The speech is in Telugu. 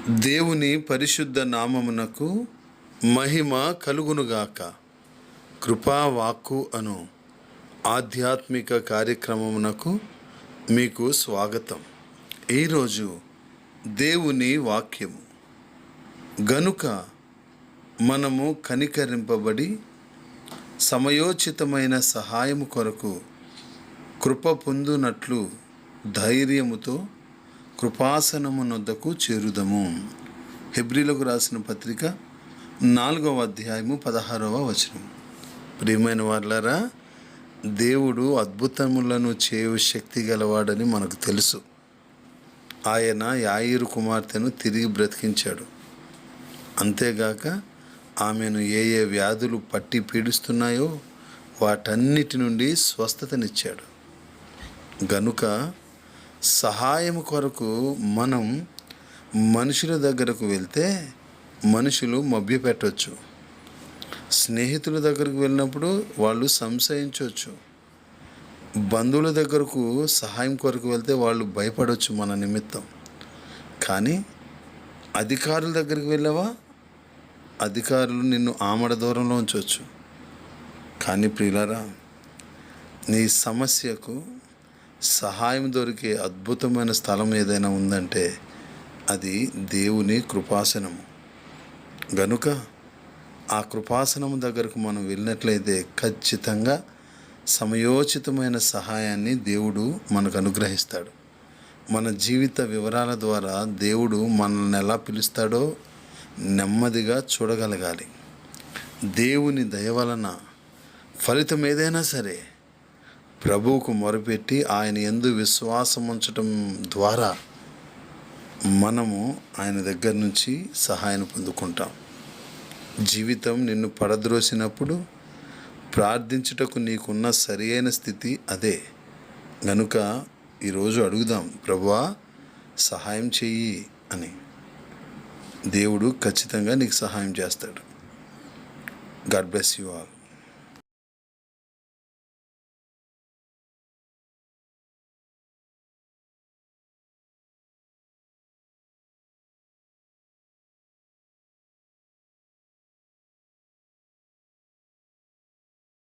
దేవుని పరిశుద్ధ నామమునకు మహిమ కలుగునుగాక. కృపావాక్కు అను ఆధ్యాత్మిక కార్యక్రమమునకు మీకు స్వాగతం. ఈరోజు దేవుని వాక్యము. గనుక మనము కనికరింపబడి సమయోచితమైన సహాయము కొరకు కృప పొందునట్లు ధైర్యముతో కృపాసనమునొద్దకు చేరుదము. హెబ్రీలకు రాసిన పత్రిక 4వ అధ్యాయము 16వ వచనం. ప్రియమైన వారలారా, దేవుడు అద్భుతములను చేయు శక్తి గలవాడని మనకు తెలుసు. ఆయన యాయీరు కుమార్తెను తిరిగి బ్రతికించాడు. అంతేగాక ఆమెను ఏ వ్యాధులు పట్టి పీడిస్తున్నాయో వాటన్నిటి నుండి స్వస్థతనిచ్చాడు. గనుక సహాయం కొరకు మనం మనుషుల దగ్గరకు వెళ్తే మనుషులు మభ్యపెట్టవచ్చు. స్నేహితుల దగ్గరకు వెళ్ళినప్పుడు వాళ్ళు సంశయించవచ్చు. బంధువుల దగ్గరకు సహాయం కొరకు వెళ్తే వాళ్ళు భయపడవచ్చు మన నిమిత్తం. కానీ అధికారుల దగ్గరికి వెళ్ళావా, అధికారులు నిన్ను ఆమడ దూరంలో ఉంచవచ్చు. కానీ ప్రియులారా, నీ సమస్యకు సహాయం దొరికే అద్భుతమైన స్థలం ఏదైనా ఉందంటే అది దేవుని కృపాసనము. గనుక ఆ కృపాసనము దగ్గరకు మనం వెళ్ళినట్లయితే ఖచ్చితంగా సమయోచితమైన సహాయాన్ని దేవుడు మనకు అనుగ్రహిస్తాడు. మన జీవిత వివరాల ద్వారా దేవుడు మనల్ని ఎలా పిలుస్తాడో నెమ్మదిగా చూడగలగాలి. దేవుని దయ వలన ఫలితం ఏదైనా సరే ప్రభువుకు మొరపెట్టి ఆయన యందు విశ్వాసం ఉంచటం ద్వారా మనము ఆయన దగ్గర నుంచి సహాయం పొందుకుంటాం. జీవితం నిన్ను పడద్రోసినప్పుడు ప్రార్థించుటకు నీకున్న సరి అయిన స్థితి అదే. గనుక ఈరోజు అడుగుదాం, ప్రభువా సహాయం చెయ్యి అని. దేవుడు ఖచ్చితంగా నీకు సహాయం చేస్తాడు. God bless you all.